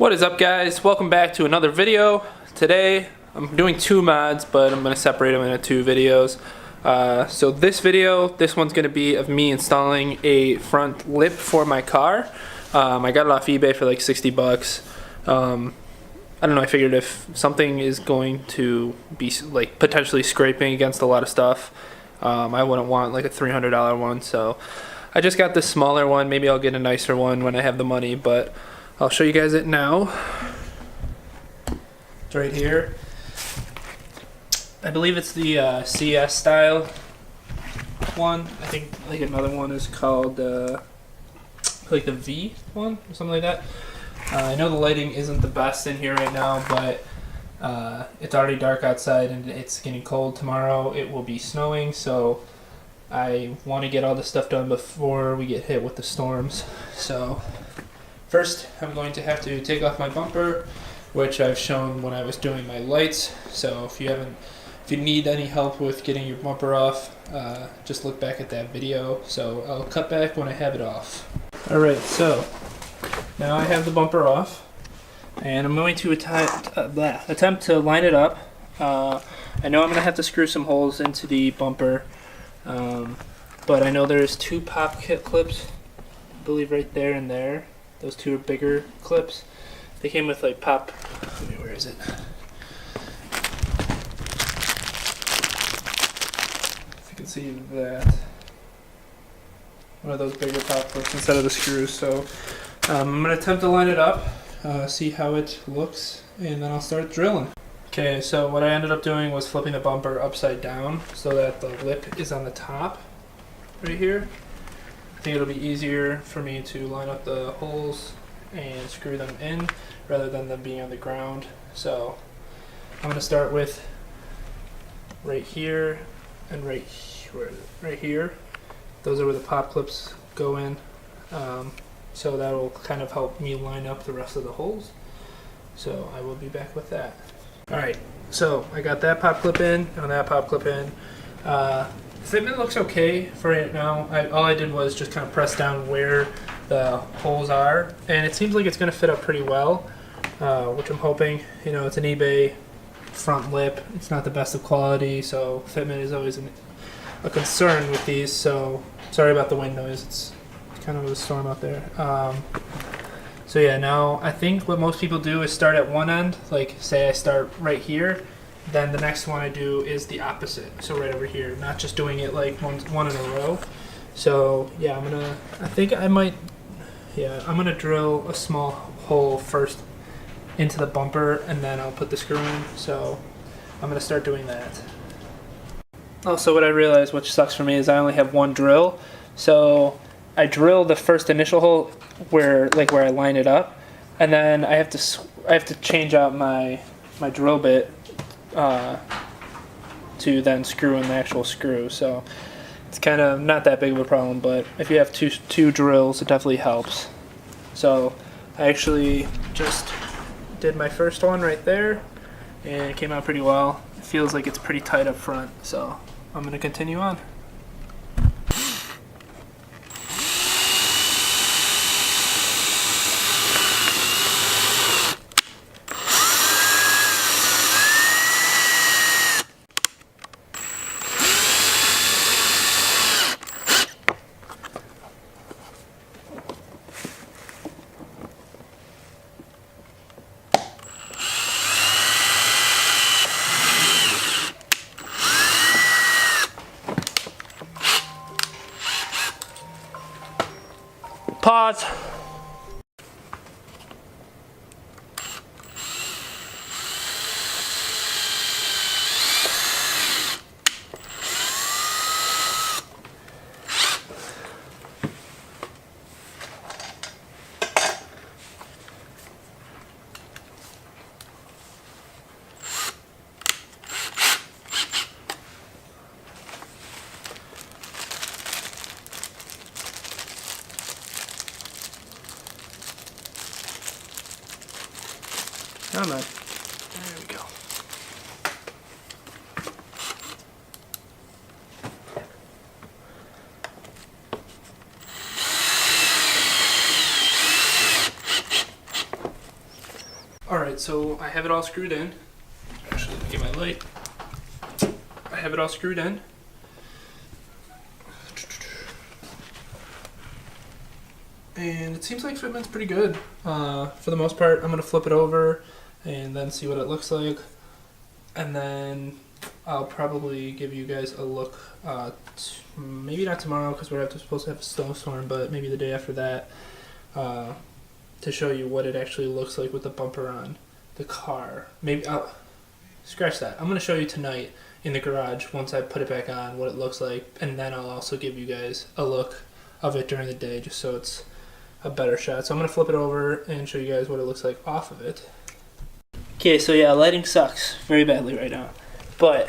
What is up, guys? Welcome back to another video. Today I'm doing two mods, but I'm going to separate them into two videos. So this one's going to be of me installing a front lip for my car. I got it off eBay for like 60 bucks. I don't know, I figured if something is going to be like potentially scraping against a lot of stuff, I wouldn't want like a $300 one, so I just got this smaller one. Maybe I'll get a nicer one when I have the money, but I'll show you guys it now. It's right here. I believe it's the CS style one. I think like another one is called like the V one or something like that. I know the lighting isn't the best in here right now, but it's already dark outside and it's getting cold. Tomorrow it will be snowing, so I want to get all this stuff done before we get hit with the storms. So first, I'm going to have to take off my bumper, which I've shown when I was doing my lights. So if you need any help with getting your bumper off, just look back at that video. So I'll cut back when I have it off. Alright, so now I have the bumper off, and I'm going to attempt to line it up. I know I'm going to have to screw some holes into the bumper, but I know there's two pop kit clips, I believe right there and there. Those two are bigger clips. They came with like pop. Where is it? If you can see that. One of those bigger pop clips instead of the screws. So I'm going to attempt to line it up, see how it looks, and then I'll start drilling. Okay, so what I ended up doing was flipping the bumper upside down so that the lip is on the top right here. I think it'll be easier for me to line up the holes and screw them in rather than them being on the ground. So I'm going to start with right here and right here. Those are where the pop clips go in. So that will kind of help me line up the rest of the holes. So I will be back with that. Alright, so I got that pop clip in and that pop clip in. Fitment looks okay for right now. All I did was just kind of press down where the holes are, and it seems like it's going to fit up pretty well, which I'm hoping. You know, it's an eBay front lip. It's not the best of quality, so fitment is always a concern with these. So sorry about the wind noise. It's kind of a storm out there. So yeah, now I think what most people do is start at one end. Like say I start right here. Then the next one I do is the opposite, so right over here, not just doing it like one in a row. So yeah, I'm gonna drill a small hole first into the bumper, and then I'll put the screw in. So I'm gonna start doing that. Also, what I realized, which sucks for me, is I only have one drill. So I drill the first initial hole where I line it up, and then I have to change out my drill bit to then screw in the actual screw. So it's kind of not that big of a problem, but if you have two drills, it definitely helps. So I actually just did my first one right there, and it came out pretty well. It feels like it's pretty tight up front, so I'm going to continue on. Pause. Come on. There we go. Alright, so I have it all screwed in. Actually, let me get my light. I have it all screwed in. And it seems like fitment's pretty good. For the most part, I'm going to flip it over and then see what it looks like. And then I'll probably give you guys a look, maybe not tomorrow because we're supposed to have a snowstorm, but maybe the day after that, to show you what it actually looks like with the bumper on the car. Maybe I'll scratch that. I'm going to show you tonight in the garage once I put it back on what it looks like, and then I'll also give you guys a look of it during the day just so it's a better shot. So I'm going to flip it over and show you guys what it looks like off of it. Okay, so yeah, lighting sucks very badly right now, but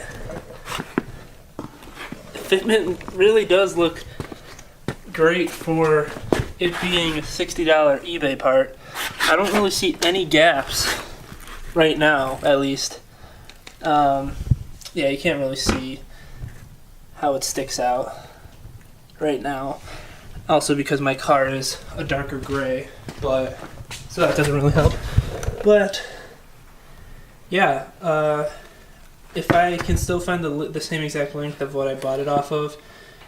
the fitment really does look great for it being a $60 eBay part. I don't really see any gaps right now, at least. Yeah, you can't really see how it sticks out right now. Also because my car is a darker gray, but so that doesn't really help. But yeah, if I can still find the same exact length of what I bought it off of,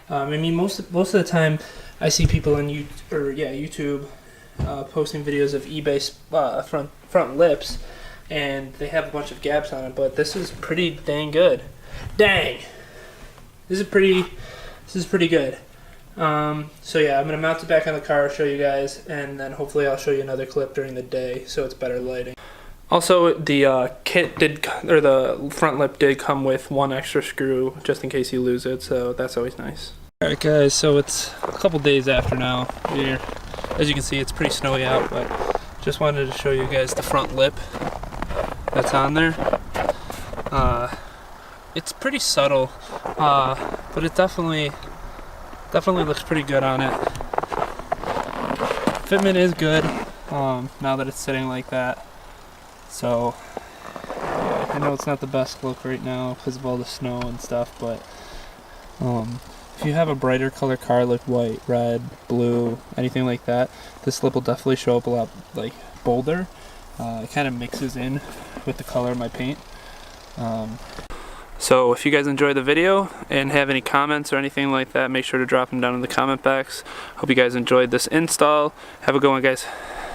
I mean most of the time I see people on YouTube posting videos of eBay front lips, and they have a bunch of gaps on it, but this is pretty dang good. Dang, this is pretty good. So yeah, I'm gonna mount it back on the car, show you guys, and then hopefully I'll show you another clip during the day so it's better lighting. Also, the the front lip did come with one extra screw just in case you lose it, so that's always nice. Alright guys, so it's a couple days after now. As you can see, it's pretty snowy out, but just wanted to show you guys the front lip that's on there. It's pretty subtle, but it definitely looks pretty good on it. Fitment is good now that it's sitting like that. So yeah, I know it's not the best look right now because of all the snow and stuff, but if you have a brighter color car like white, red, blue, anything like that, this lip will definitely show up a lot like bolder. It kind of mixes in with the color of my paint. So if you guys enjoyed the video and have any comments or anything like that, make sure to drop them down in the comment box. Hope you guys enjoyed this install. Have a good one, guys.